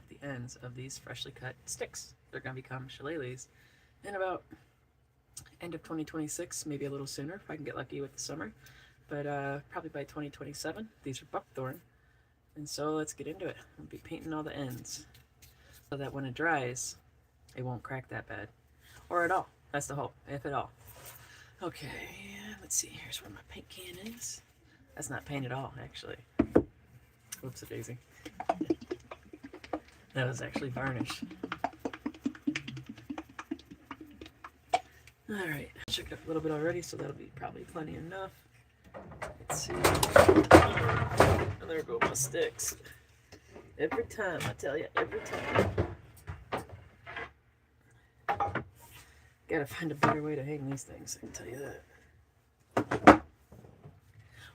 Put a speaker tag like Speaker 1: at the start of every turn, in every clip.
Speaker 1: off the ends of these freshly cut sticks. They're going to become shillelaghs in about end of 2026, maybe a little sooner if I can get lucky with the summer. But probably by 2027, these are buckthorn. And so let's get into it. I'll be painting all the ends so that when it dries, it won't crack that bad. Or at all. That's the hope, if at all. Okay, let's see. Here's where my paint can is. That's not paint at all, actually. Whoops a daisy. That was actually varnish. Alright, check it up a little bit already, so that'll be probably plenty enough. Let's see. Oh, there go my sticks. Every time, I tell you, every time. Gotta find a better way to hang these things, I can tell you that.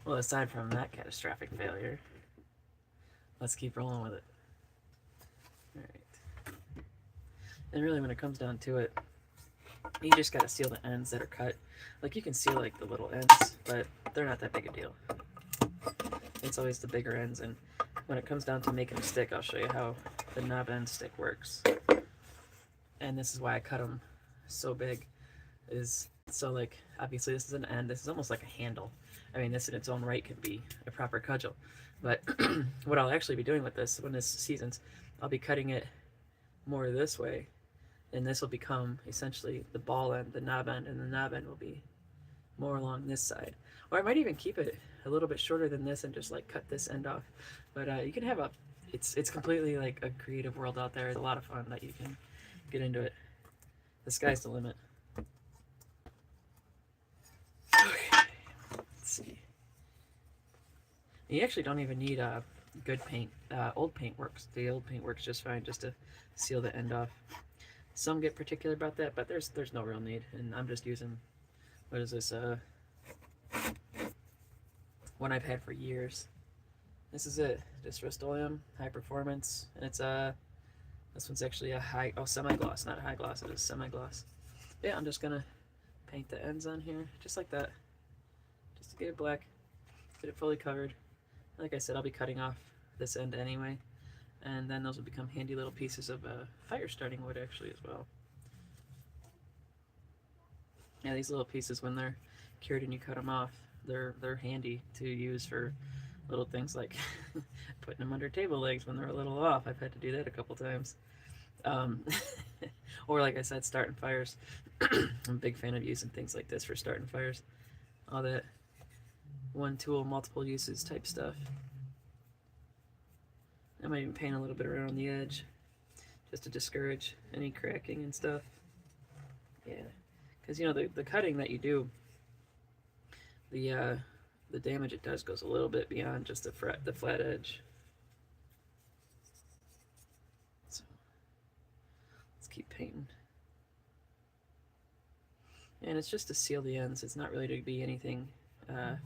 Speaker 1: Well, aside from that catastrophic failure, let's keep rolling with it. Alright. And really, when it comes down to it, you just gotta seal the ends that are cut. Like, you can seal like the little ends, but they're not that big a deal. It's always the bigger ends, and when it comes down to making a stick, I'll show you how the knob end stick works. And this is why I cut them so big, is so, like, obviously this is an end, this is almost like a handle. I mean, this in its own right can be a proper cudgel, but what I'll actually be doing with this when this seasons, I'll be cutting it more this way, and this will become essentially the ball end, the knob end, and the knob end will be more along this side. Or I might even keep it a little bit shorter than this and just like cut this end off. But you can have a, it's completely like a creative world out there. It's a lot of fun that you can get into it. The sky's the limit. Okay, let's see. You actually don't even need good paint. Old paint works. The old paint works just fine just to seal the end off. Some get particular about that, but there's no real need. And I'm just using, what is this, one I've had for years. This is it, just Rust-Oleum, high performance, and it's this one's actually a semi-gloss, not a high gloss, it is semi-gloss. Yeah, I'm just gonna paint the ends on here, just like that, just to get it black, get it fully covered. Like I said, I'll be cutting off this end anyway, and then those will become handy little pieces of fire starting wood actually as well. Yeah, these little pieces, when they're cured and you cut them off, they're handy to use for little things like putting them under table legs when they're a little off. I've had to do that a couple times. Or like I said, starting fires. I'm a big fan of using things like this for starting fires. All that one tool, multiple uses type stuff. I might even paint a little bit around the edge just to discourage any cracking and stuff. Yeah, because you know the cutting that you do, the damage it does goes a little bit beyond just the flat edge. So let's keep painting. And it's just to seal the ends. It's not really to be anything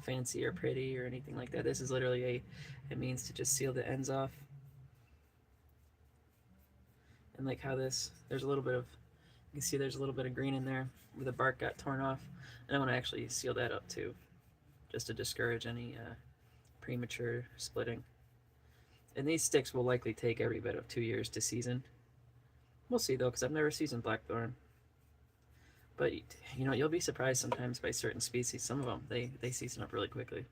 Speaker 1: fancy or pretty or anything like that. This is literally a means to just seal the ends off. And like how there's a little bit of, you can see there's a little bit of green in there where the bark got torn off. And I want to actually seal that up too, just to discourage any premature splitting. And these sticks will likely take every bit of 2 years to season. We'll see though, because I've never seasoned blackthorn. But you know, you'll be surprised sometimes by certain species. Some of them, they season up really quickly.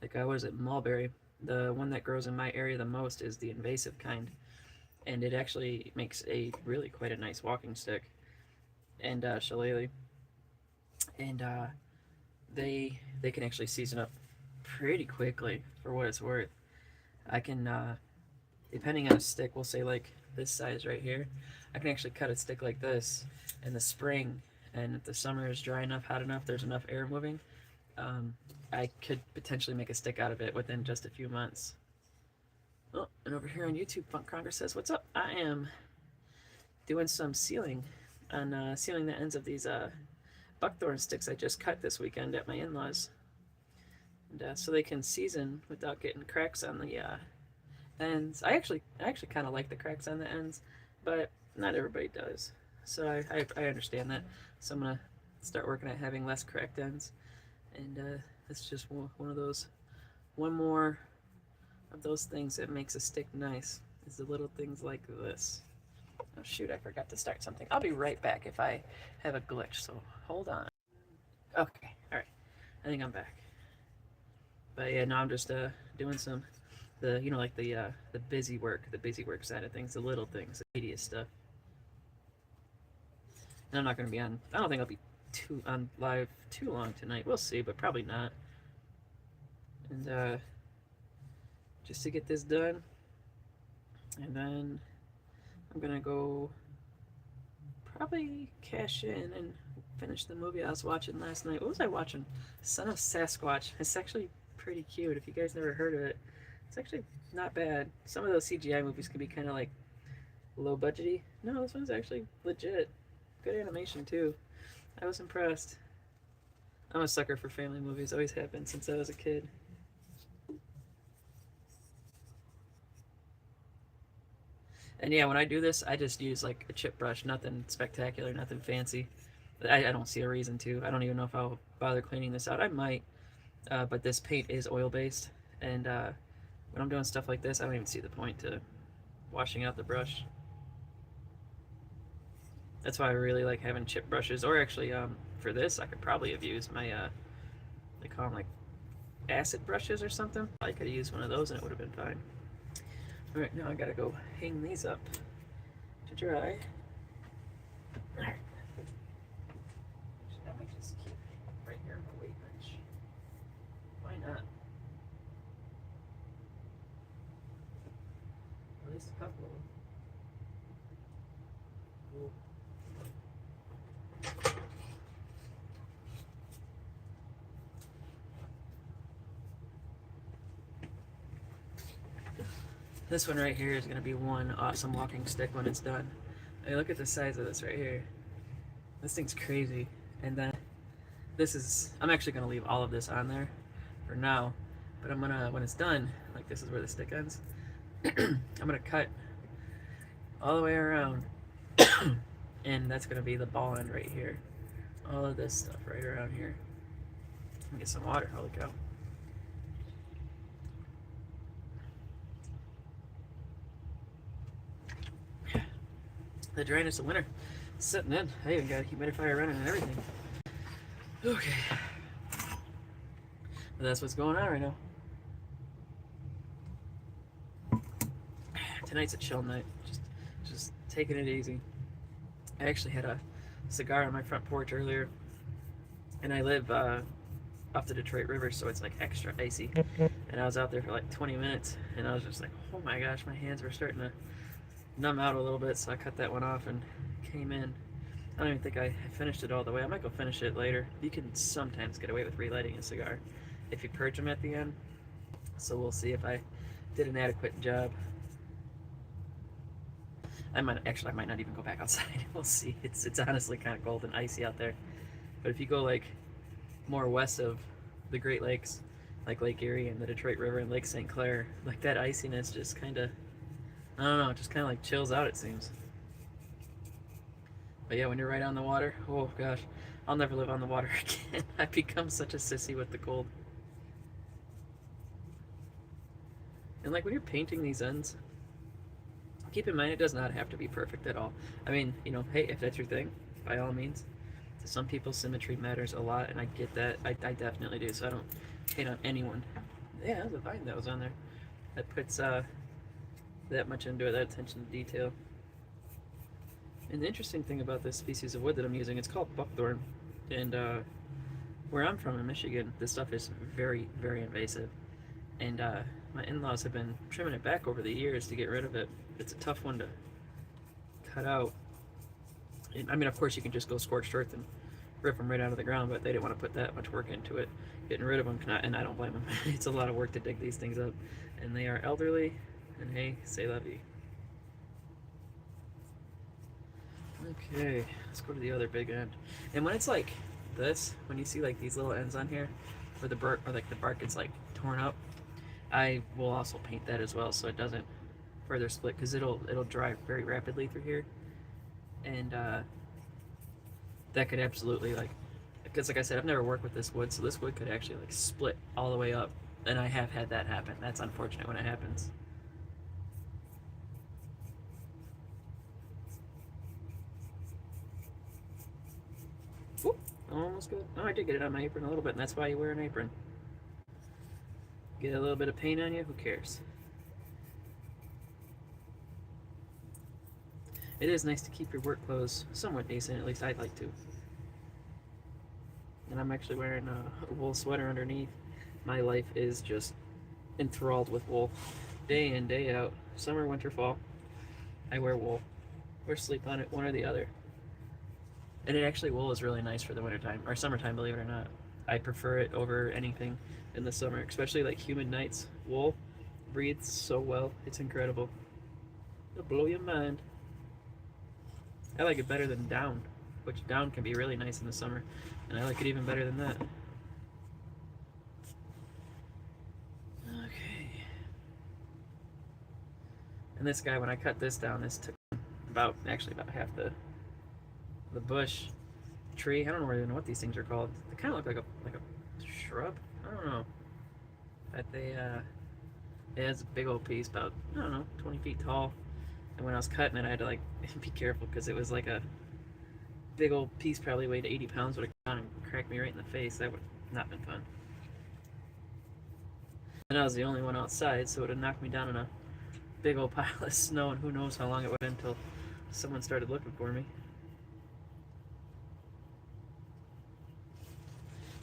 Speaker 1: Like what is it, mulberry? The one that grows in my area the most is the invasive kind, and it actually makes a really quite a nice walking stick. And shillelagh, and they can actually season up pretty quickly for what it's worth. I can, depending on a stick, we'll say like this size right here, I can actually cut a stick like this in the spring, and if the summer is dry enough, hot enough, there's enough air moving, I could potentially make a stick out of it within just a few months. Oh, and over here on YouTube, Funk Congress says, "What's up?" I am doing some sealing on sealing the ends of these buckthorn sticks I just cut this weekend at my in-laws, and so they can season without getting cracks on the ends. I actually kind of like the cracks on the ends, but not everybody does. So I understand that. So I'm gonna start working at having less cracked ends, and it's just one of those, one more of those things that makes a stick nice is the little things like this. Oh shoot, I forgot to start something. I'll be right back if I have a glitch, so hold on. Okay, alright. I think I'm back. But yeah, now I'm just doing some like the busy work side of things, the little things, the tedious stuff. And I'm not gonna be on I don't think I'll be too on live too long tonight. We'll see, but probably not. And just to get this done, and then I'm gonna go probably cash in and finish the movie I was watching last night. What was I watching? Son of Sasquatch. It's actually pretty cute. If you guys never heard of it, it's actually not bad. Some of those CGI movies can be kind of like low budgety. No, this one's actually legit. Good animation too. I was impressed. I'm a sucker for family movies. Always have been since I was a kid. And yeah, when I do this, I just use like a chip brush. Nothing spectacular, nothing fancy. I don't see a reason to. I don't even know if I'll bother cleaning this out. I might, but this paint is oil-based. And when I'm doing stuff like this, I don't even see the point to washing out the brush. That's why I really like having chip brushes. Or actually, for this, I could probably have used my, they call them like acid brushes or something. I could have used one of those and it would have been fine. Alright, now I gotta go hang these up to dry. Alright. That might just keep right here on the weight bench. Why not? At least a couple of them. Cool. This one right here is going to be one awesome walking stick when it's done. Hey, look at the size of this right here. This thing's crazy. And then this is, I'm actually going to leave all of this on there for now. But I'm going to, when it's done, like this is where the stick ends, I'm going to cut all the way around. And that's going to be the ball end right here. All of this stuff right around here. Let me get some water. Holy cow. The dryness of winter setting in. I even got a humidifier running and everything. Okay. But that's what's going on right now. Tonight's a chill night. Just taking it easy. I actually had a cigar on my front porch earlier, and I live off the Detroit River, so it's like extra icy. And I was out there for like 20 minutes, and I was just like, oh my gosh, my hands were starting to numb out a little bit, so I cut that one off and came in. I don't even think I finished it all the way. I might go finish it later. You can sometimes get away with relighting a cigar if you purge them at the end, so we'll see if I did an adequate job. I might not even go back outside. We'll see. It's honestly kind of cold and icy out there. But if you go like more west of the Great Lakes, like Lake Erie and the Detroit River and Lake St. Clair, like that iciness just kind of, I don't know, just kind of like chills out, it seems. But yeah, when you're right on the water, oh gosh, I'll never live on the water again. I've become such a sissy with the cold. And like when you're painting these ends, keep in mind, it does not have to be perfect at all. I mean, you know, hey, if that's your thing, by all means. To some people, symmetry matters a lot, and I get that. I definitely do, so I don't hate on anyone. Yeah, that was a vine that was on there. That puts that much into it, that attention to detail. And the interesting thing about this species of wood that I'm using, it's called buckthorn. And where I'm from in Michigan, this stuff is very, very invasive. And my in-laws have been trimming it back over the years to get rid of it. It's a tough one to cut out. And, I mean, of course, you can just go scorched earth and rip them right out of the ground, but they didn't want to put that much work into it. Getting rid of them, and I don't blame them. It's a lot of work to dig these things up. And they are elderly, and hey, c'est la vie. Okay, let's go to the other big end. And when it's like this, when you see like these little ends on here, where the bark, or like the bark gets like torn up, I will also paint that as well, so it doesn't further split, because it'll dry very rapidly through here, and that could absolutely, like, because like I said, I've never worked with this wood, so this wood could actually like split all the way up And I have had that happen. That's unfortunate when it happens. Oop, almost good. Oh, I did get it on my apron a little bit, and that's why you wear an apron. Get a little bit of paint on you, who cares? It is nice to keep your work clothes somewhat decent, at least I'd like to. And I'm actually wearing a wool sweater underneath. My life is just enthralled with wool. Day in, day out. Summer, winter, fall. I wear wool. Or sleep on it, one or the other. And it actually, wool is really nice for the wintertime, or summertime, believe it or not. I prefer it over anything in the summer, especially like humid nights. Wool breathes so well. It's incredible. It'll blow your mind. I like it better than down, which down can be really nice in the summer, and I like it even better than that. Okay. And this guy, when I cut this down, this took about half the bush tree. I don't really know what these things are called. They kind of look like a shrub. I don't know. But it has a big old piece, about, I don't know, 20 feet tall. And when I was cutting it, I had to like be careful because it was like a big old piece, probably weighed 80 pounds, would have gone and cracked me right in the face. That would not been fun. And I was the only one outside, so it would have knocked me down in a big old pile of snow, and who knows how long it would until someone started looking for me.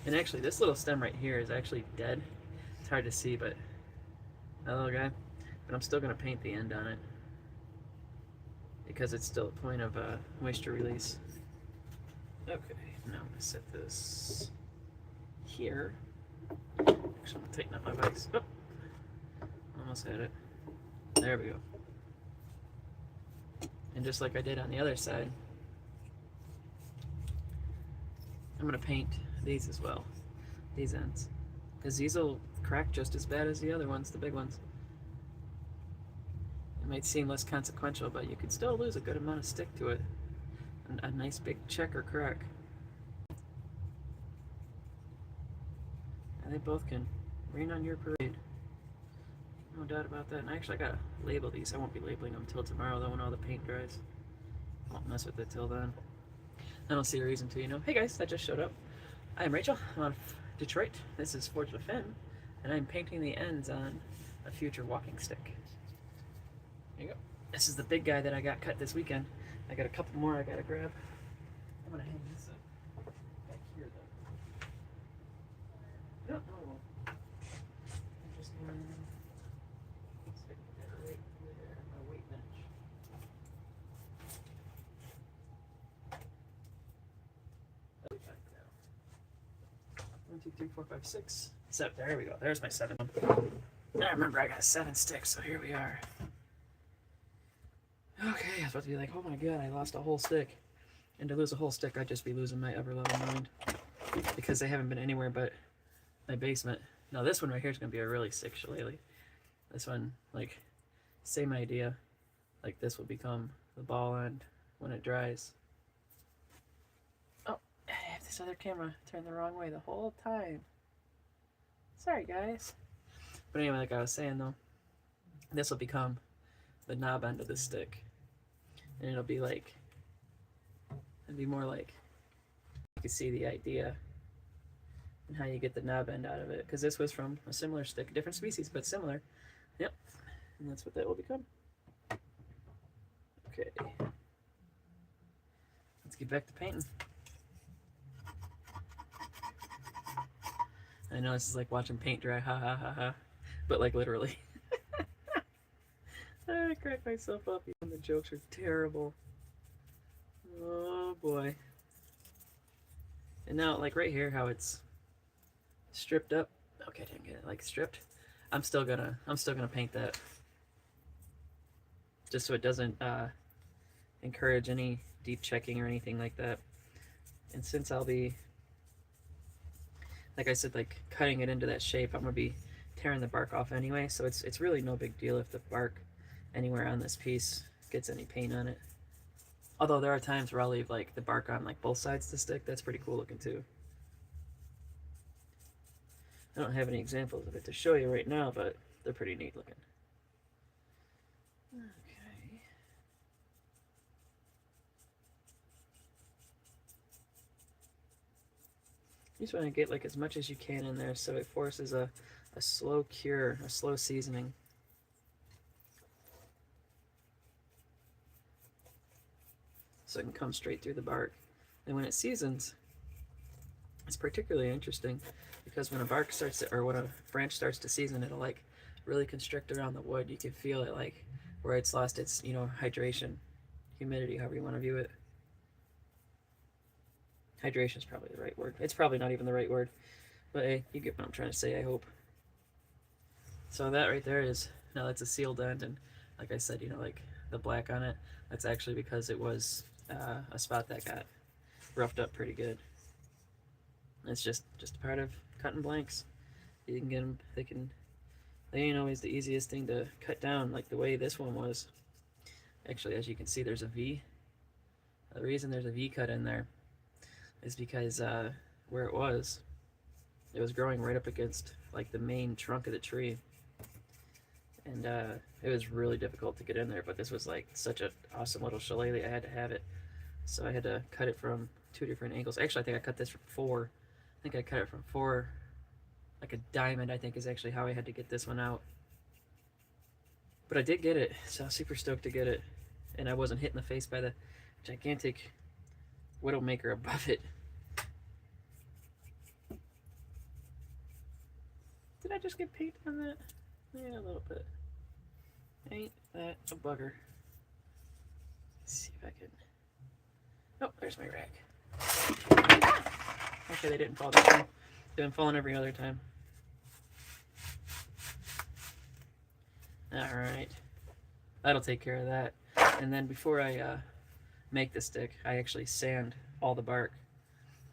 Speaker 1: And actually, this little stem right here is actually dead. It's hard to see, but that little guy. But I'm still going to paint the end on it because it's still a point of moisture release. Okay, now I'm going to set this here. Actually, I'm going to tighten up my vise. Oh, almost had it. There we go. And just like I did on the other side, I'm going to paint these as well, these ends, because these will crack just as bad as the other ones, the big ones. It might seem less consequential, but you could still lose a good amount of stick to it. A nice big check or crack. And they both can rain on your parade. No doubt about that. And actually, I gotta label these. I won't be labeling them till tomorrow, though, when all the paint dries. I won't mess with it till then. I don't see a reason to, you know. Hey guys, that just showed up. I'm Rachel. I'm out of Detroit. This is Forge with Femme, and I'm painting the ends on a future walking stick. There you go. This is the big guy that I got cut this weekend. I got a couple more I gotta grab. I'm gonna hang this up back here though. No, I'm just gonna stick that right there, my weight bench. 1, 2, 3, 4, 5, 6, 7. There we go. There's my 7. I remember I got 7 sticks, so here we are. Okay, I was about to be like, oh my god, I lost a whole stick. And to lose a whole stick, I'd just be losing my ever-loving mind. Because they haven't been anywhere but my basement. Now this one right here is going to be a really sick shillelagh. This one, like, same idea. Like, this will become the ball end when it dries. Oh, I have this other camera turned the wrong way the whole time. Sorry, guys. But anyway, like I was saying, though, this will become the knob end of the stick. And it'll be like, it'll be more like, you can see the idea and how you get the knob end out of it. Because this was from a similar stick, different species, but similar. Yep. And that's what that will become. Okay. Let's get back to painting. I know this is like watching paint dry, ha ha ha ha. But like literally. I crack myself up, even the jokes are terrible. Oh boy. And now, like right here, how it's stripped up. Okay, I didn't get it like stripped. I'm still gonna paint that, just so it doesn't encourage any deep checking or anything like that. And since I'll be, like I said, like cutting it into that shape, I'm gonna be tearing the bark off anyway. So it's really no big deal if the bark anywhere on this piece gets any paint on it. Although there are times where I'll leave like the bark on like both sides of the stick. That's pretty cool looking too. I don't have any examples of it to show you right now, but they're pretty neat looking. Okay. You just want to get like as much as you can in there so it forces a slow cure, a slow seasoning. So it can come straight through the bark. And when it seasons, it's particularly interesting because when a bark starts to, or when a branch starts to season, it'll like really constrict around the wood. You can feel it like where it's lost its, hydration, humidity, however you want to view it. Hydration is probably the right word. It's probably not even the right word, but hey, you get what I'm trying to say, I hope. So that right there is, now that's a sealed end, and like I said, like the black on it, that's actually because it was a spot that got roughed up pretty good. It's just a part of cutting blanks. You can get them, they ain't always the easiest thing to cut down like the way this one was. Actually, as you can see, there's a V. The reason there's a V cut in there is because where it was growing right up against like the main trunk of the tree, and it was really difficult to get in there, but this was like such an awesome little shillelagh, I had to have it, so I had to cut it from 2 different angles. Actually, I think I cut this from 4. I think I cut it from 4, like a diamond, I think is actually how I had to get this one out. But I did get it, so I was super stoked to get it, and I wasn't hit in the face by the gigantic widowmaker above it. Did I just get paint on that? Yeah, a little bit. Ain't that a bugger? Let's see if I can. Oh, there's my rag. Okay, they didn't fall this time. They've been falling every other time. Alright. That'll take care of that. And then before I make the stick, I actually sand all the bark.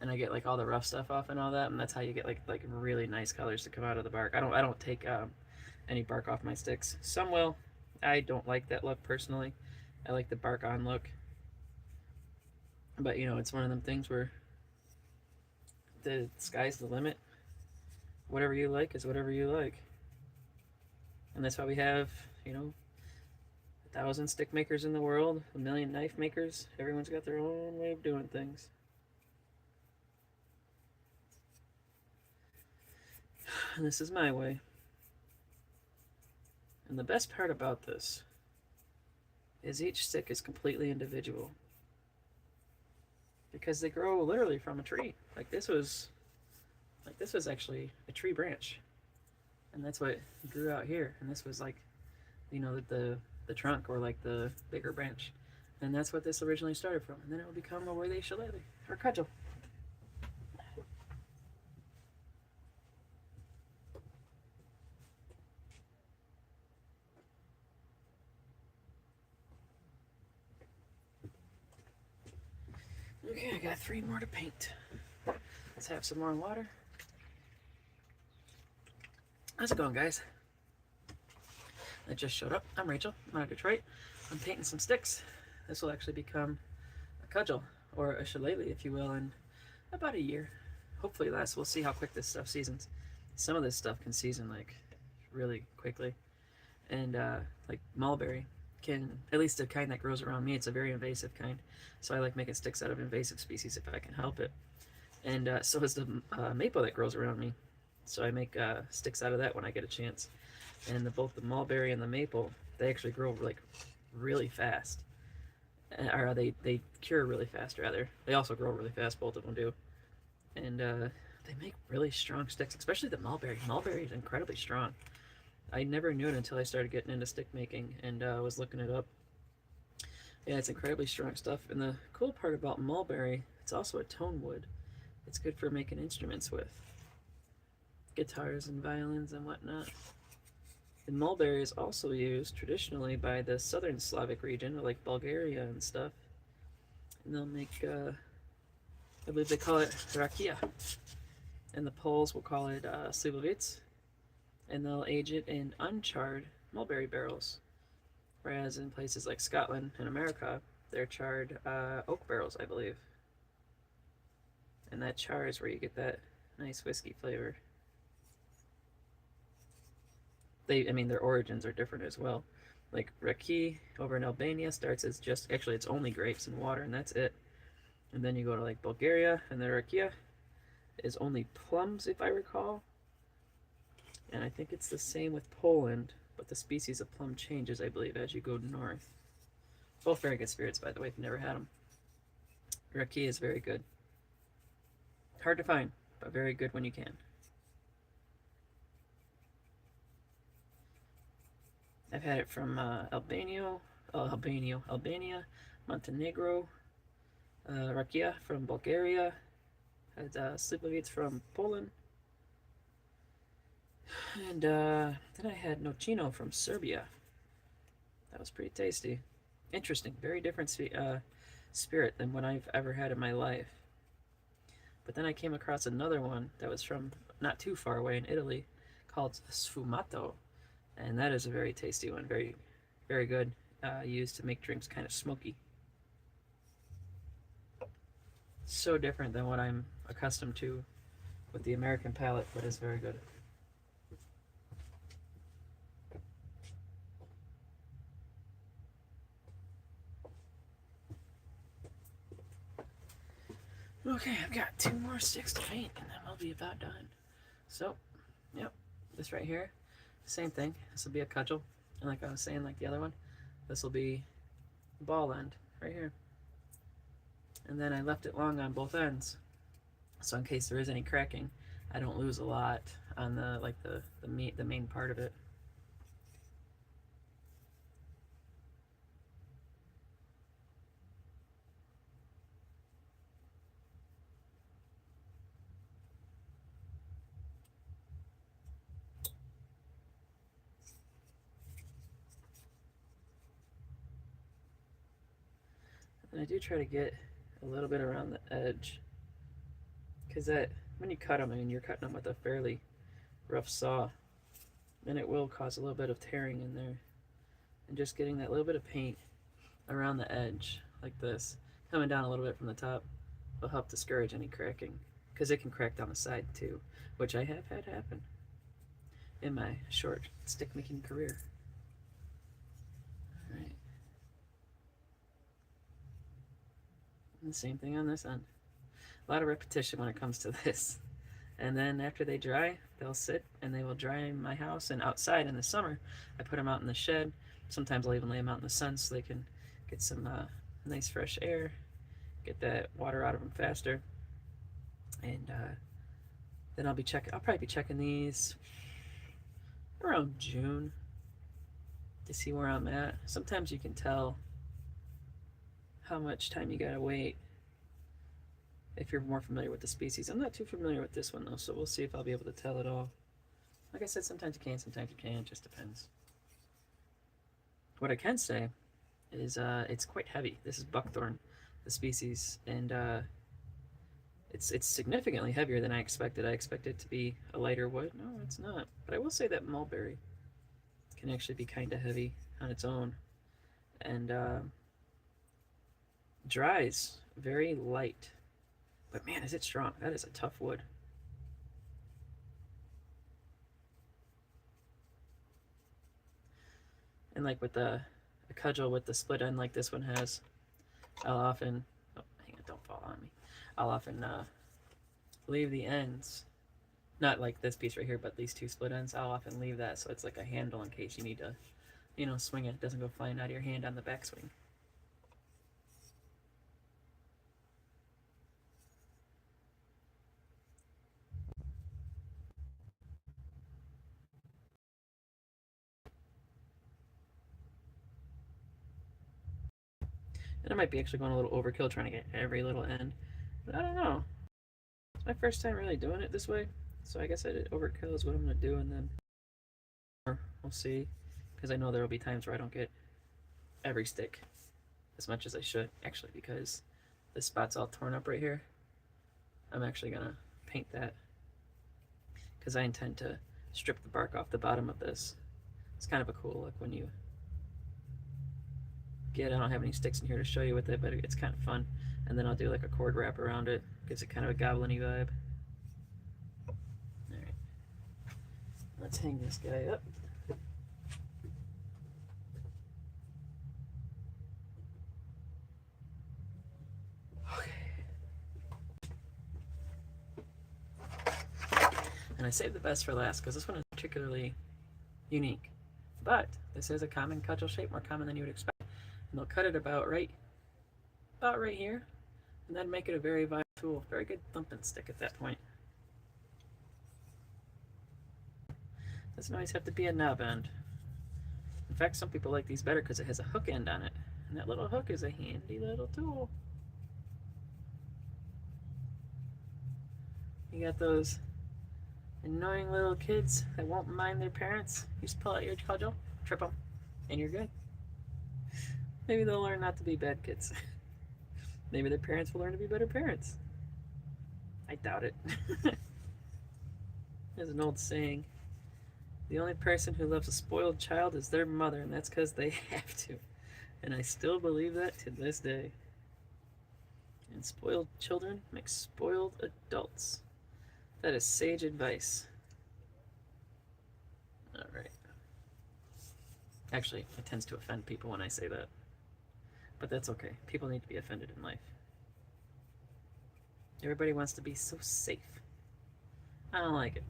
Speaker 1: And I get like all the rough stuff off and all that, and that's how you get like really nice colors to come out of the bark. I don't take any bark off my sticks. Some will. I don't like that look personally. I like the bark on look. But it's one of them things where the sky's the limit. Whatever you like is whatever you like. And that's why we have, 1,000 stick makers in the world, 1 million knife makers. Everyone's got their own way of doing things. And this is my way. And the best part about this is each stick is completely individual, because they grow literally from a tree. Like this was actually a tree branch, and that's what grew out here. And this was like, the trunk, or like the bigger branch, and that's what this originally started from. And then it will become a worthy shillelagh or cudgel. Okay, I got 3 more to paint. Let's have some more water. How's it going, guys? I just showed up. I'm Rachel. I'm out of Detroit. I'm painting some sticks. This will actually become a cudgel, or a shillelagh, if you will, in about a year. Hopefully less. We'll see how quick this stuff seasons. Some of this stuff can season like really quickly. And like mulberry can, at least the kind that grows around me, it's a very invasive kind. So I like making sticks out of invasive species if I can help it. And so is the maple that grows around me. So I make sticks out of that when I get a chance. And both the mulberry and the maple, they actually grow like really fast. Or they cure really fast, rather. They also grow really fast, both of them do. And they make really strong sticks, especially the mulberry. Mulberry is incredibly strong. I never knew it until I started getting into stick making and was looking it up. Yeah, it's incredibly strong stuff. And the cool part about mulberry, it's also a tone wood. It's good for making instruments with. Guitars and violins and whatnot. And mulberry is also used traditionally by the southern Slavic region, like Bulgaria and stuff. And they'll make, I believe they call it rakia. And the Poles will call it slivovitz. And they'll age it in uncharred mulberry barrels. Whereas in places like Scotland and America, they're charred oak barrels, I believe. And that char is where you get that nice whiskey flavor. I mean, their origins are different as well. Like raki over in Albania starts as just, actually, it's only grapes and water, and that's it. And then you go to like Bulgaria, and the rakia is only plums, if I recall. And I think it's the same with Poland, but the species of plum changes, I believe, as you go north. Both very good spirits, by the way, if you've never had them. Raki is very good. Hard to find, but very good when you can. I've had it from Albania, Montenegro, Rakia from Bulgaria, had Slivovic from Poland, and then I had Nocino from Serbia. That was pretty tasty. Interesting, very different spirit than what I've ever had in my life. But then I came across another one that was from not too far away in Italy called Sfumato, and that is a very tasty one, very, very good, used to make drinks kind of smoky. So different than what I'm accustomed to with the American palate, but it's very good. Okay, I've got 2 more sticks to paint, and then I'll be about done. So, yep, this right here, same thing. This will be a cudgel, and like I was saying, like the other one, this will be the ball end right here. And then I left it long on both ends, so in case there is any cracking, I don't lose a lot on the main part of it. And I do try to get a little bit around the edge, because that, when you cut them, I mean, you're cutting them with a fairly rough saw, and it will cause a little bit of tearing in there. And just getting that little bit of paint around the edge, like this, coming down a little bit from the top, will help discourage any cracking, because it can crack down the side too, which I have had happen in my short stick making career. Alright. And the same thing on this end. A lot of repetition when it comes to this. And then after they dry, they'll sit and they will dry in my house and outside in the summer. I put them out in the shed. Sometimes I'll even lay them out in the sun so they can get some nice fresh air, get that water out of them faster. And then I'll probably be checking these around June to see where I'm at. Sometimes you can tell how much time you gotta wait if you're more familiar with the species. I'm not too familiar with this one though, so we'll see if I'll be able to tell it all. Like I said, sometimes you can, sometimes you can't, it just depends. What I can say is it's quite heavy. This is buckthorn, the species, and it's significantly heavier than I expected. I expected it to be a lighter wood. No, it's not. But I will say that mulberry can actually be kind of heavy on its own, and dries very light. But man, is it strong. That is a tough wood. And like with the cudgel with the split end like this one has, I'll often, oh, hang on, don't fall on me. I'll often leave the ends, not like this piece right here, but these 2 split ends, I'll often leave that so it's like a handle in case you need to, you know, swing it. It doesn't go flying out of your hand on the backswing. And I might be actually going a little overkill trying to get every little end. But I don't know. It's my first time really doing it this way. So I guess I did overkill is what I'm going to do, and then we'll see. Because I know there will be times where I don't get every stick as much as I should. Actually, because this spot's all torn up right here. I'm actually going to paint that. Because I intend to strip the bark off the bottom of this. It's kind of a cool look when you get, I don't have any sticks in here to show you with it, but it's kind of fun. And then I'll do like a cord wrap around it. Gives it kind of a goblin-y vibe. Alright. Let's hang this guy up. And I saved the best for last because this one is particularly unique. But this is a common cudgel shape, more common than you would expect. And they'll cut it about right here, and then make it a very viable tool. Very good thumping stick at that point. Doesn't always have to be a knob end. In fact, some people like these better because it has a hook end on it. And that little hook is a handy little tool. You got those annoying little kids that won't mind their parents. You just pull out your cudgel, trip them, and you're good. Maybe they'll learn not to be bad kids. Maybe their parents will learn to be better parents. I doubt it. There's an old saying, the only person who loves a spoiled child is their mother, and that's because they have to. And I still believe that to this day. And spoiled children make spoiled adults. That is sage advice. Alright. Actually, it tends to offend people when I say that. But that's okay. People need to be offended in life. Everybody wants to be so safe. I don't like it.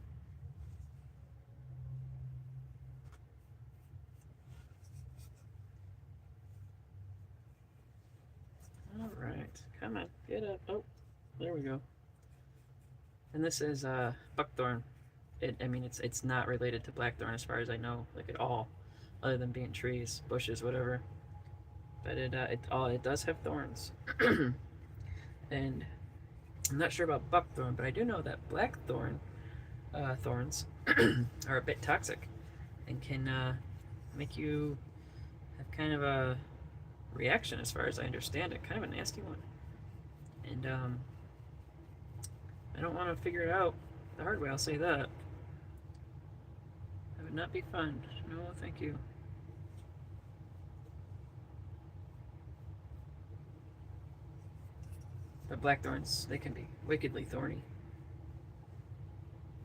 Speaker 1: Alright, come on, get up. Oh, there we go. And this is buckthorn. I mean, it's not related to blackthorn as far as I know, like at all, other than being trees, bushes, whatever. But it does have thorns. And I'm not sure about buckthorn, but I do know that blackthorn thorns are a bit toxic and can make you have kind of a reaction, as far as I understand it, kind of a nasty one. And I don't want to figure it out the hard way, I'll say that. That would not be fun. No, thank you. But blackthorns, they can be wickedly thorny.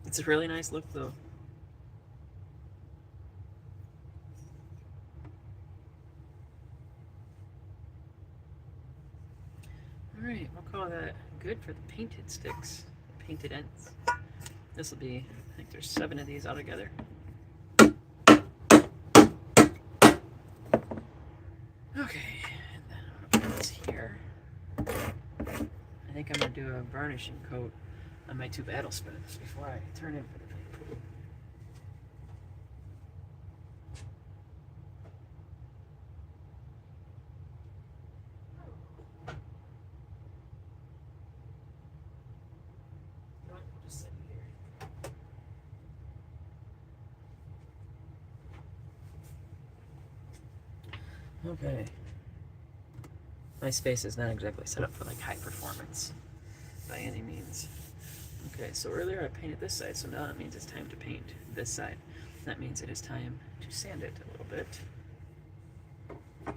Speaker 1: It's a really nice look, though. Alright, we'll call that good for the painted sticks, the painted ends. This will be, I think there's 7 of these altogether. Okay, and then I'm going to put this here. I think I'm going to do a varnishing coat on my 2 battle spins before I turn in for the paint. Okay. My space is not exactly set up for like high performance by any means. Okay, so earlier I painted this side, so now that means it's time to paint this side. That means it is time to sand it a little bit. I'm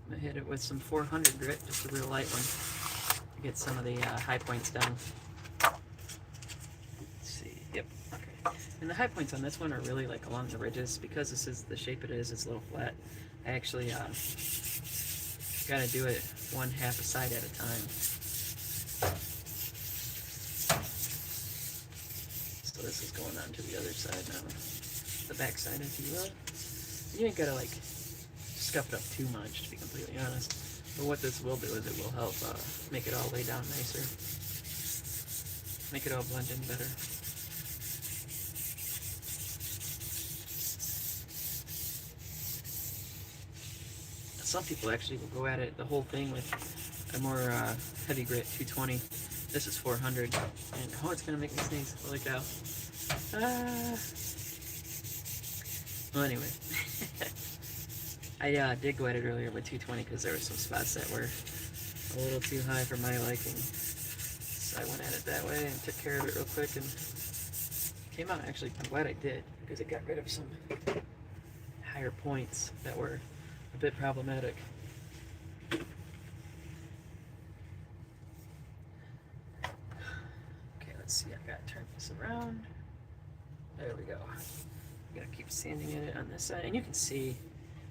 Speaker 1: gonna hit it with some 400 grit, just a real light one, to get some of the high points down. Let's see, yep, okay. And the high points on this one are really like along the ridges. Because this is the shape it is, it's a little flat. I actually gotta do it 1/2 a side at a time. So this is going on to the other side now. The back side, if you will. You ain't gotta like scuff it up too much, to be completely honest. But what this will do is it will help make it all lay down nicer. Make it all blend in better. Some people actually will go at it, the whole thing, with a more heavy grit 220. This is 400, and oh, it's gonna make me sneeze. Holy cow. Well, anyway. I did go at it earlier with 220 because there were some spots that were a little too high for my liking. So I went at it that way and took care of it real quick, and came out. Actually, I'm glad I did, because it got rid of some higher points that were a bit problematic. Okay, let's see. I've got to turn this around. There we go. I'm gonna keep sanding it on this side, and you can see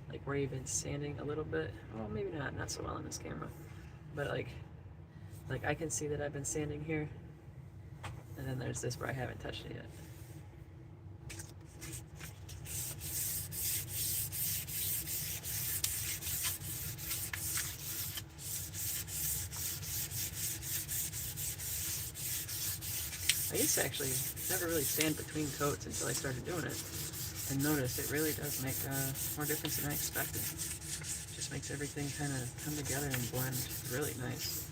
Speaker 1: like where you've been sanding a little bit. Well, maybe not so well on this camera, but like Like I can see that I've been sanding here, and then there's this where I haven't touched it yet. I used to actually never really sand between coats until I started doing it, and noticed it really does make more difference than I expected. Just makes everything kind of come together and blend really nice.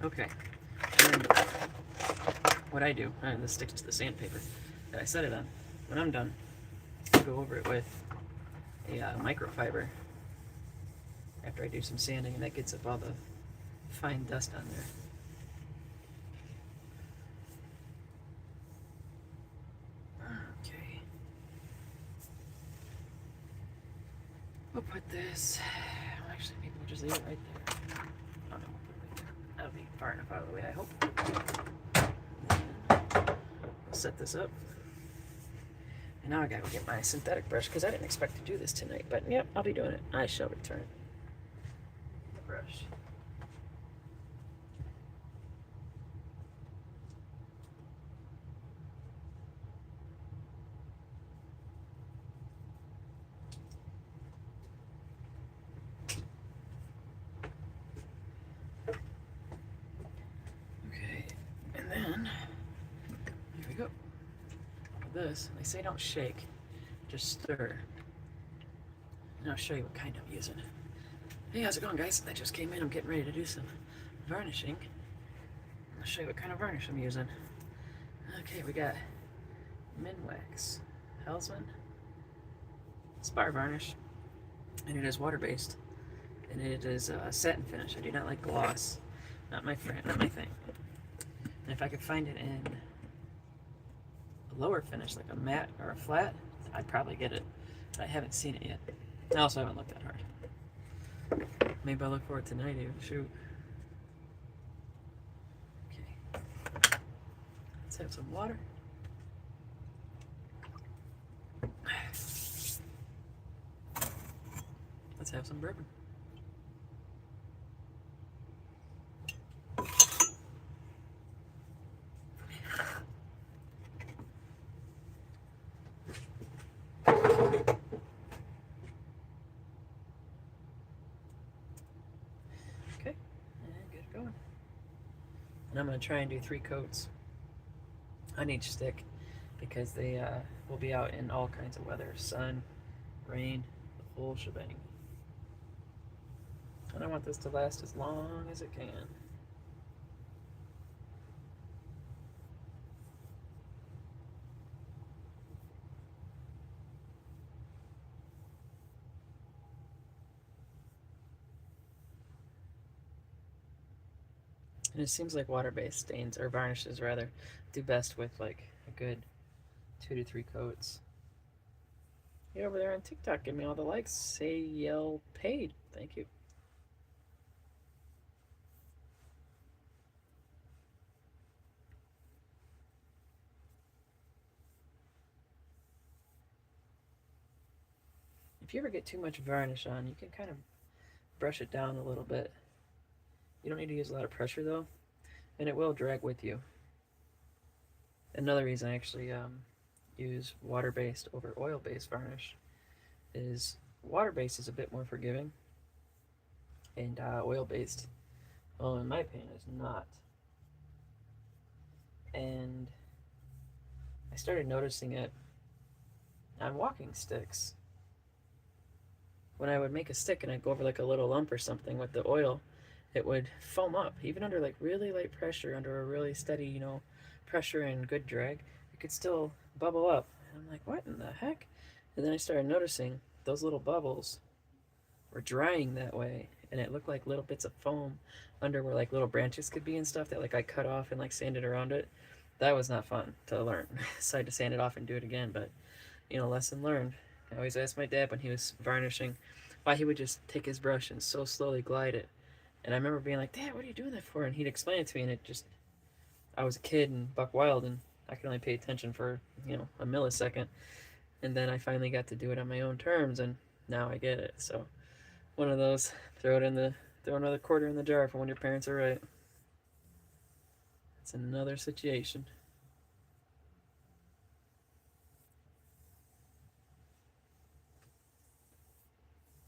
Speaker 1: Okay, and what I do, and this sticks to the sandpaper that I set it on. When I'm done, I go over it with a microfiber after I do some sanding, and that gets up all the fine dust on there. Okay. We'll put this, actually maybe we'll just leave it right there. Oh no, we'll put it right there. That'll be far enough out of the way, I hope. We'll set this up. And now I gotta go get my synthetic brush because I didn't expect to do this tonight, but yep, I'll be doing it. I shall return the brush. Okay, and then here we go. This, they say don't shake, just stir. And I'll show you what kind I'm using. Hey, how's it going, guys? I just came in. I'm getting ready to do some varnishing. I'll show you what kind of varnish I'm using. Okay, we got Minwax, Hellsman, Spar varnish, and it is water-based, and it is satin finish. I do not like gloss. Not my friend, not my thing. And if I could find it in a lower finish, like a matte or a flat, I'd probably get it. But I haven't seen it yet. I also haven't looked that hard. Maybe I'll look for it tonight even. Shoot. Okay. Let's have some water. Let's have some bourbon. Okay, and get it going. And I'm going to try and do 3 coats on each stick because they will be out in all kinds of weather. Sun, rain, the whole shebang. And I want this to last as long as it can. And it seems like water-based stains, or varnishes rather, do best with like a good 2 to 3 coats. You over there on TikTok, give me all the likes. Say yell paid. Thank you. If you ever get too much varnish on, you can kind of brush it down a little bit. You don't need to use a lot of pressure though, and it will drag with you. Another reason I actually use water-based over oil-based varnish is water-based is a bit more forgiving, and oil-based, well, in my opinion, is not. And I started noticing it on walking sticks. When I would make a stick and I'd go over like a little lump or something with the oil, it would foam up, even under like really light pressure, under a really steady, you know, pressure and good drag, it could still bubble up. And I'm like, what in the heck? And then I started noticing those little bubbles were drying that way, and it looked like little bits of foam under where like little branches could be and stuff that like I cut off and like sanded around it. That was not fun to learn. So I had to sand it off and do it again, but you know, lesson learned. I always asked my dad when he was varnishing why he would just take his brush and so slowly glide it And I remember being like, Dad, what are you doing that for? And he'd explain it to me, and it just, I was a kid and buck wild, and I could only pay attention for, a millisecond. And then I finally got to do it on my own terms, and now I get it. So one of those, throw another quarter in the jar for when your parents are right. It's another situation.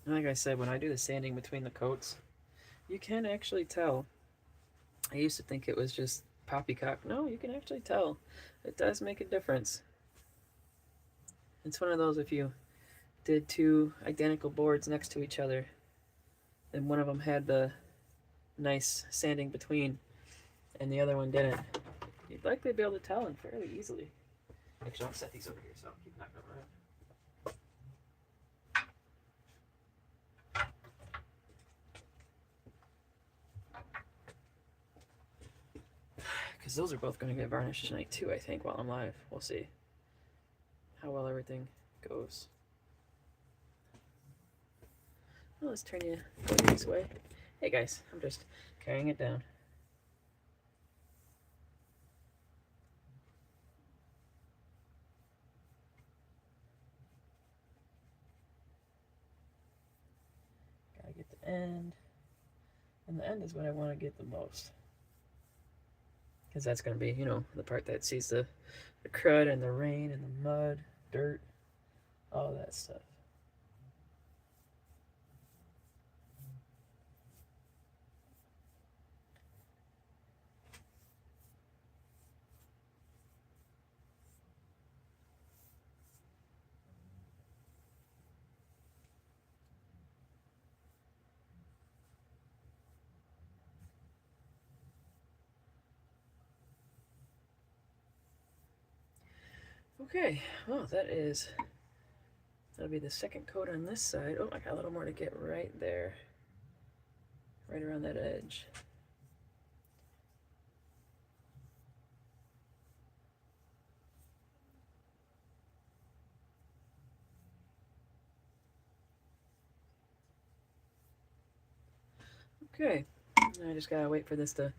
Speaker 1: Like I said, when I do the sanding between the coats, you can actually tell. I used to think it was just poppycock. No, you can actually tell. It does make a difference. It's one of those, if you did two identical boards next to each other, and one of them had the nice sanding between, and the other one didn't, you'd likely be able to tell them fairly easily. Actually, I'll set these over here so I'll keep knocking them around. Because those are both going to get varnished tonight too, I think, while I'm live. We'll see how well everything goes. Well, let's turn you this way. Hey guys, I'm just carrying it down. Gotta get the end. And the end is what I want to get the most. Because that's going to be, the part that sees the crud and the rain and the mud, dirt, all that stuff. Okay, well, that'll be the second coat on this side. Oh, I got a little more to get right there, right around that edge. Okay, now I just gotta wait for this to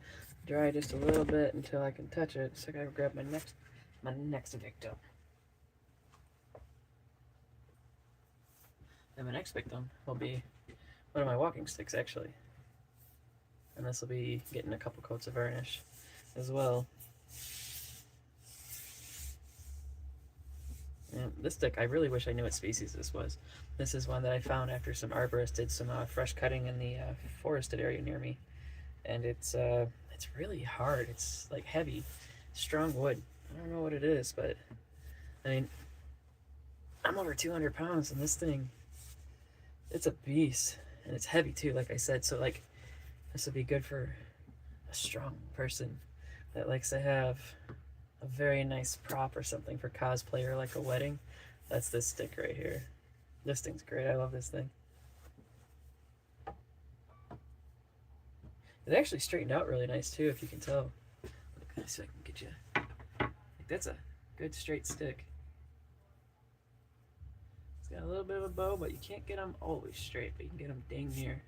Speaker 1: dry just a little bit until I can touch it. So I gotta grab my next victim. And my next victim will be one of my walking sticks, actually. And this will be getting a couple coats of varnish as well. And this stick, I really wish I knew what species this was. This is one that I found after some arborists did some fresh cutting in the forested area near me. And it's really hard. It's like heavy, strong wood. I don't know what it is, but I mean, I'm over 200 pounds, and this thing, it's a beast, and it's heavy too, like I said. So like, this would be good for a strong person that likes to have a very nice prop or something for cosplay or like a wedding. That's this stick right here. This thing's great. I love this thing. It actually straightened out really nice too, if you can tell. Let me see if I can get you. Like, that's a good straight stick. It's got a little bit of a bow, but you can't get them always straight, but you can get them dang near.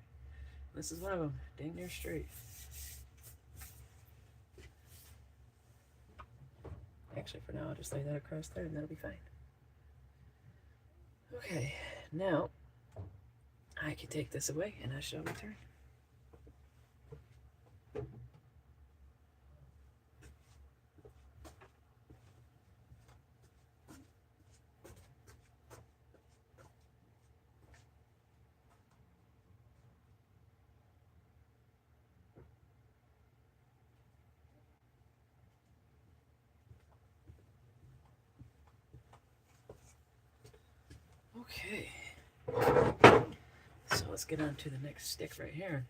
Speaker 1: This is one of them, dang near straight. Actually, for now, I'll just lay that across there and that'll be fine. Okay, now I can take this away and I shall return. Okay, so let's get on to the next stick right here.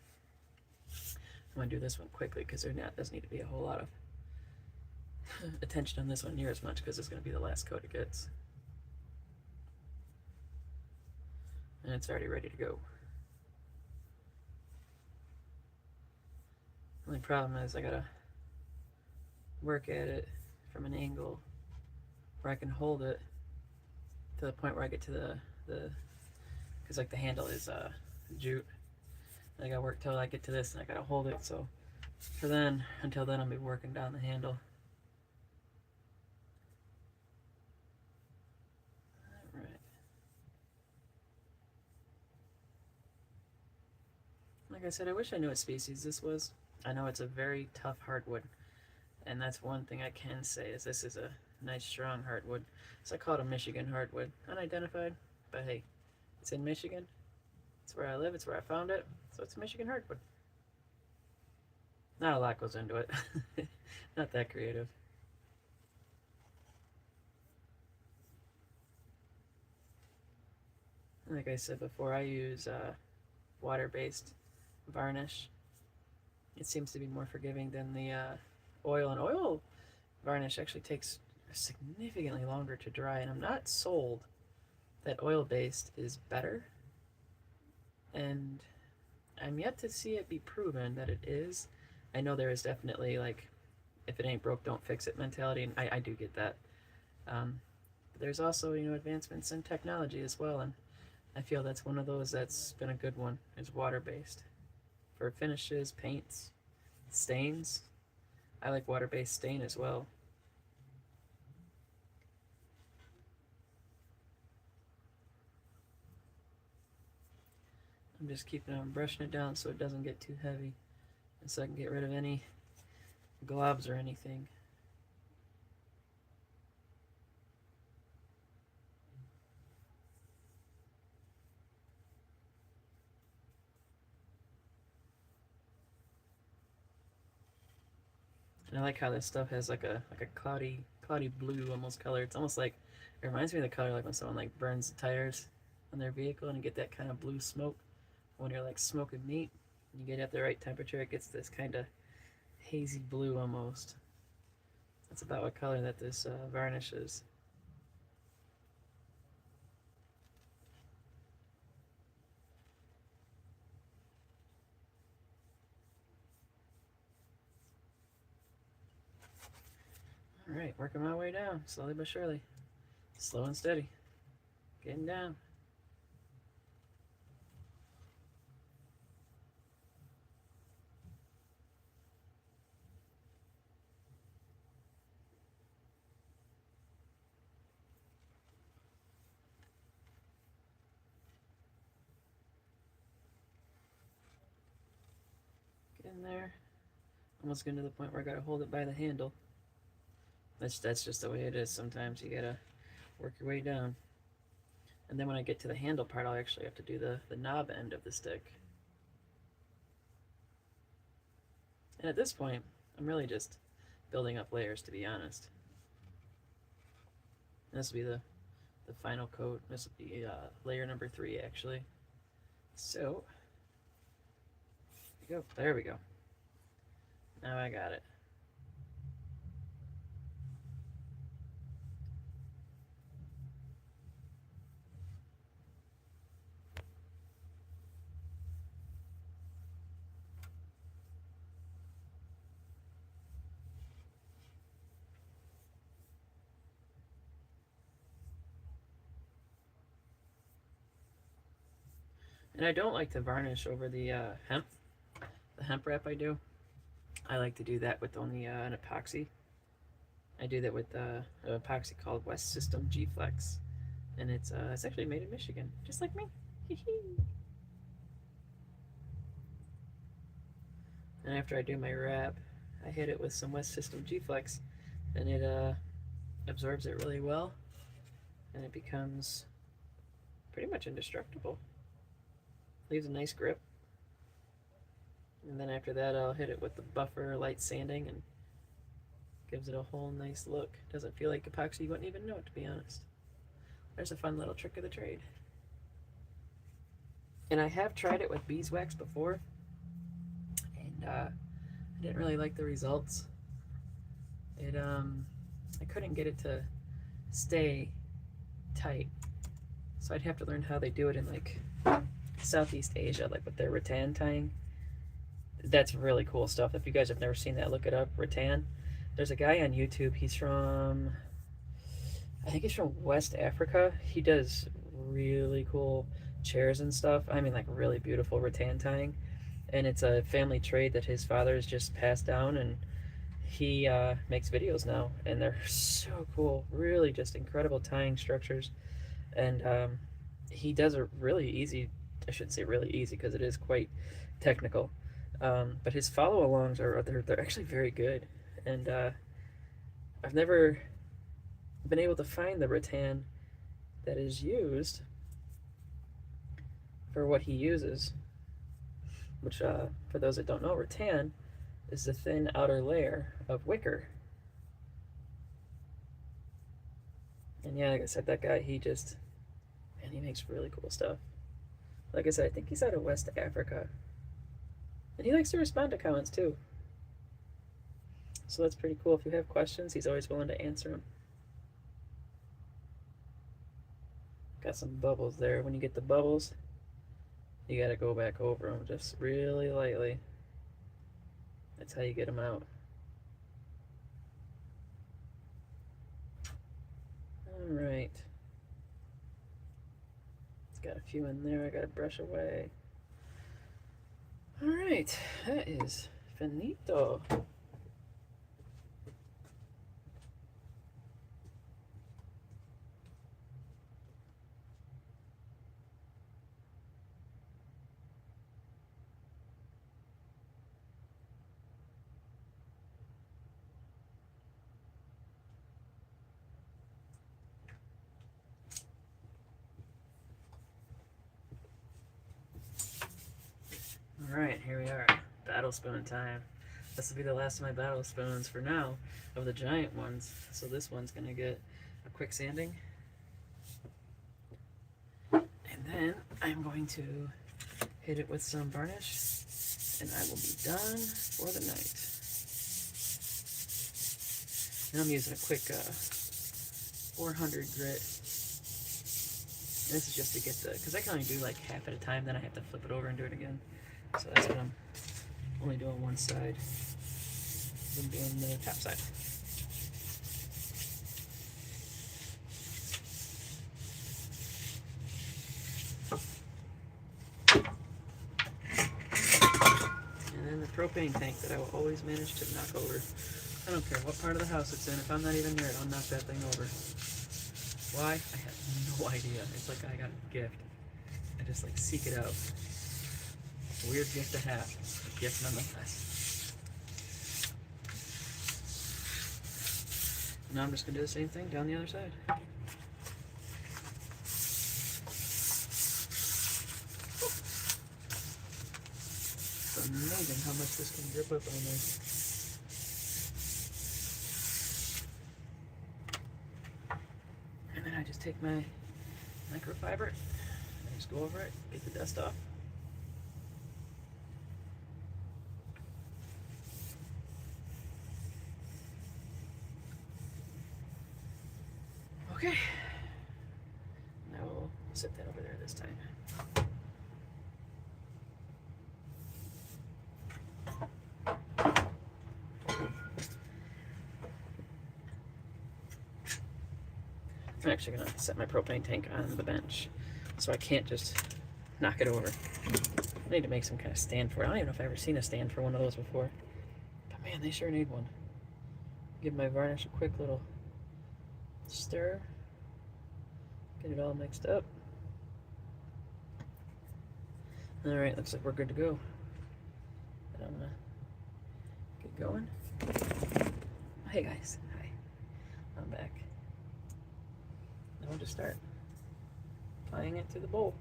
Speaker 1: I'm going to do this one quickly because there doesn't need to be a whole lot of attention on this one near as much because it's going to be the last coat it gets. And it's already ready to go. The only problem is I got to work at it from an angle where I can hold it to the point where I get to the because like the handle is jute, I gotta work till I get to this and I gotta hold it. So until then I'll be working down the handle. All right. Like I said, I wish I knew what species this was. I know it's a very tough hardwood, and that's one thing I can say is this is a nice strong hardwood. So I call it a Michigan hardwood. Unidentified, but hey, it's in Michigan. It's where I live, it's where I found it, so it's a Michigan hardwood. Not a lot goes into it. Not that creative. Like I said before, I use water-based varnish. It seems to be more forgiving than the oil, and oil varnish actually takes significantly longer to dry, and I'm not sold that oil-based is better, and I'm yet to see it be proven that it is. I know there is definitely, like, if it ain't broke, don't fix it mentality, and I do get that. But there's also, advancements in technology as well, and I feel that's one of those that's been a good one, is water-based. For finishes, paints, stains, I like water-based stain as well. I'm just keeping on brushing it down so it doesn't get too heavy, and so I can get rid of any globs or anything. And I like how this stuff has like a cloudy blue almost color. It's almost like, it reminds me of the color like when someone like burns the tires on their vehicle and you get that kind of blue smoke when you're like smoking meat. You get it at the right temperature, it gets this kind of hazy blue almost. That's about what color that this varnish is. Alright, working my way down, slowly but surely. Slow and steady. Getting down. Getting there. Almost getting to the point where I gotta hold it by the handle. That's just the way it is sometimes. You gotta work your way down. And then when I get to the handle part, I'll actually have to do the knob end of the stick. And at this point, I'm really just building up layers, to be honest. And this will be the final coat. This will be layer number 3, actually. So, there we go. Now I got it. And I don't like to varnish over the hemp wrap I do. I like to do that with only an epoxy. I do that with an epoxy called West System G-Flex. And it's actually made in Michigan, just like me. And after I do my wrap, I hit it with some West System G-Flex, and it absorbs it really well, and it becomes pretty much indestructible. Leaves a nice grip. And then after that, I'll hit it with the buffer light sanding, and gives it a whole nice look. Doesn't feel like epoxy, you wouldn't even know it, to be honest. There's a fun little trick of the trade. And I have tried it with beeswax before, and I didn't really like the results. I couldn't get it to stay tight, so I'd have to learn how they do it in like Southeast Asia, like with their rattan tying. That's really cool stuff. If you guys have never seen that, look it up. Rattan. There's a guy on YouTube. He's from, I think he's from West Africa. He does really cool chairs and stuff. I mean, like really beautiful rattan tying. and it's a family trade that his father has just passed down, and he makes videos now, and they're so cool. Really, just incredible tying structures, and he does a really easy. I shouldn't say really easy because it is quite technical, but his follow-alongs are they're actually very good, and I've never been able to find the rattan that is used for what he uses, which, for those that don't know, rattan is the thin outer layer of wicker. And yeah, like I said, that guy, man, he makes really cool stuff. Like I said, I think he's out of West Africa. And he likes to respond to comments too. So that's pretty cool. If you have questions, he's always willing to answer them. Got some bubbles there. When you get the bubbles, you gotta go back over them just really lightly. That's how you get them out. Alright. It's got a few in there I gotta brush away. Alright, that is finito. Alright, here we are. Battle spoon time. This will be the last of my battle spoons for now, of the giant ones. So this one's gonna get a quick sanding. And then I'm going to hit it with some varnish, and I will be done for the night. And I'm using a quick 400 grit. And this is just to get the, because I can only do like half at a time, then I have to flip it over and do it again. So that's what I'm only doing one side. I'm doing the top side. And then the propane tank that I will always manage to knock over. I don't care what part of the house it's in. If I'm not even near it, I'll knock that thing over. Why? I have no idea. It's like I got a gift. I just like seek it out. Weird gift to have. A gift nonetheless. Now I'm just going to do the same thing down the other side. It's amazing how much this can drip up on there. And then I just take my microfiber and just go over it, get the dust off. Okay, now we'll set that over there this time. I'm actually going to set my propane tank on the bench, so I can't just knock it over. I need to make some kind of stand for it. I don't even know if I've ever seen a stand for one of those before. But man, they sure need one. Give my varnish a quick little stir. Get it all mixed up. Alright, looks like we're good to go. And I'm gonna get going. Oh, hey guys, hi. I'm back. Now we'll just start applying it to the bowl.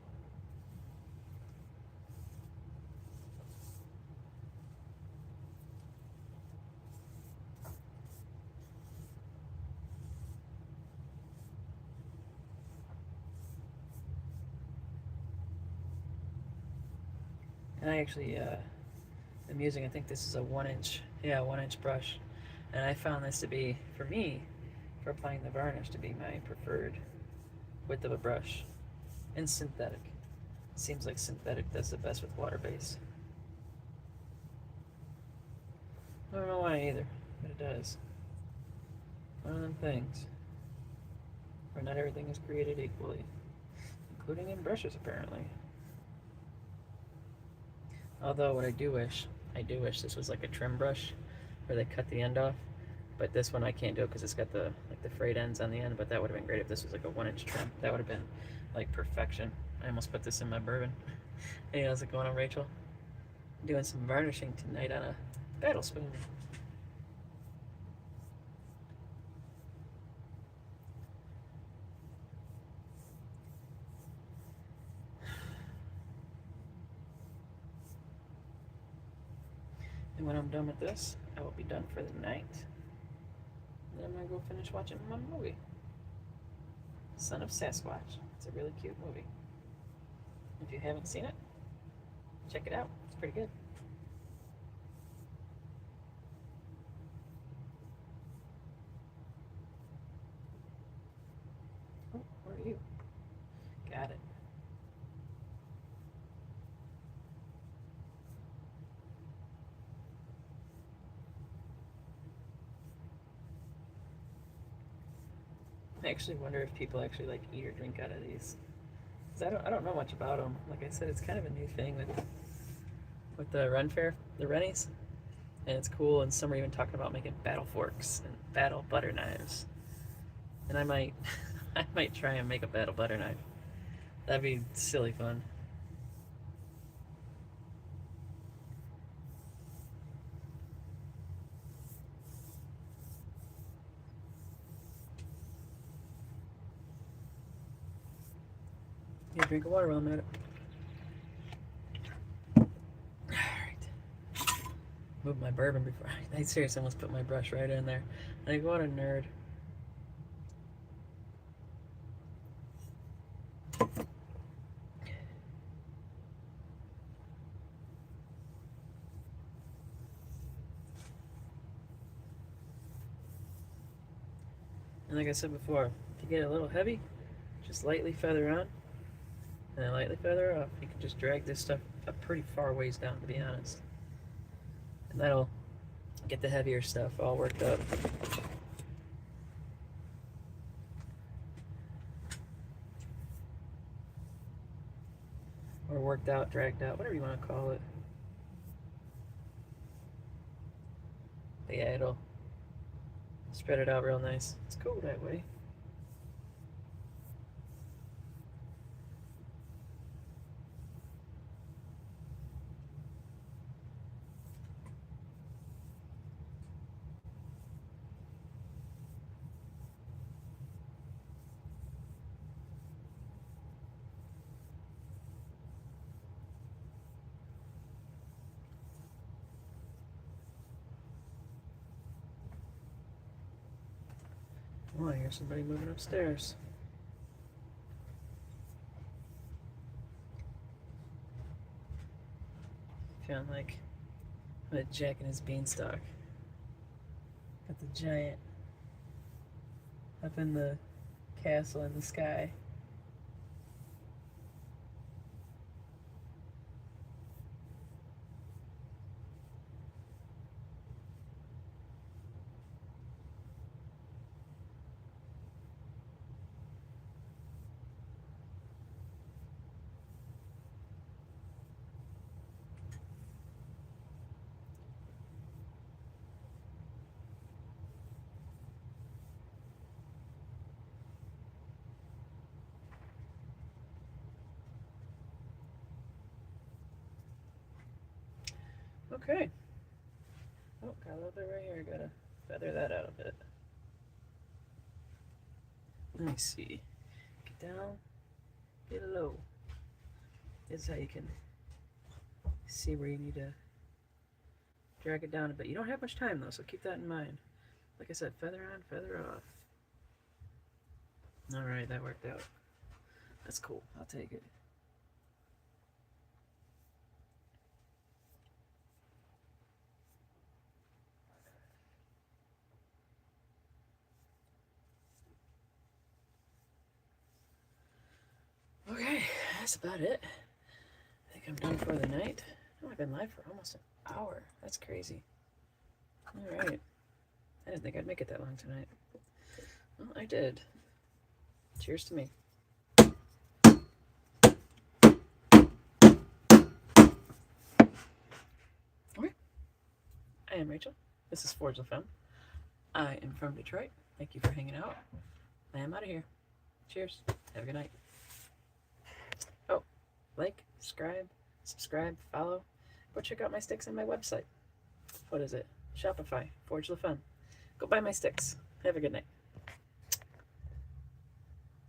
Speaker 1: And I actually am using, I think this is a 1-inch, yeah, 1-inch brush. And I found this to be, for me, for applying the varnish, to be my preferred width of a brush. And synthetic. It seems like synthetic does the best with water base. I don't know why either, but it does. One of them things. Where not everything is created equally. Including in brushes, apparently. Although what I do wish this was like a trim brush where they cut the end off. But this one I can't do it because it's got the like the frayed ends on the end. But that would have been great if this was like a 1-inch trim. That would have been like perfection. I almost put this in my bourbon. Hey, how's it going on, Rachel? Doing some varnishing tonight on a battle spoon. And when I'm done with this, I will be done for the night. Then I'm gonna go finish watching my movie, Son of Sasquatch. It's a really cute movie. If you haven't seen it, check it out. It's pretty good. Oh, where are you? Got it. I actually wonder if people actually like eat or drink out of these. 'Cause I don't know much about them. Like I said, it's kind of a new thing with the Ren Fair, the Rennies, and it's cool. And some are even talking about making battle forks and battle butter knives. And I might, I might try and make a battle butter knife. That'd be silly fun. Yeah, drink of water while I'm at it. Alright. Move my bourbon before I seriously almost put my brush right in there. Like, what a nerd. And like I said before, if you get a little heavy, just lightly feather on, and then lightly feather off. You can just drag this stuff a pretty far ways down, to be honest. And that'll get the heavier stuff all worked up. Or worked out, dragged out, whatever you want to call it. But yeah, it'll spread it out real nice. It's cool that way. Oh, I hear somebody moving upstairs. Feeling like a Jack and his beanstalk. Got the giant up in the castle in the sky. Okay. Oh, got a little bit right here. Gotta feather that out a bit. Let me see. Get down, get low. This is how you can see where you need to drag it down a bit. You don't have much time though, so keep that in mind. Like I said, feather on, feather off. Alright, that worked out. That's cool. I'll take it. Okay, that's about it. I think I'm done for the night. Oh, I've been live for almost an hour. That's crazy. Alright. I didn't think I'd make it that long tonight. Well, I did. Cheers to me. am Rachel. This is Forge the Femme. I am from Detroit. Thank you for hanging out. I am out of here. Cheers. Have a good night. Oh, like, subscribe, follow. Go check out my sticks on my website. What is it? Shopify. Forge the Femme. Go buy my sticks. Have a good night.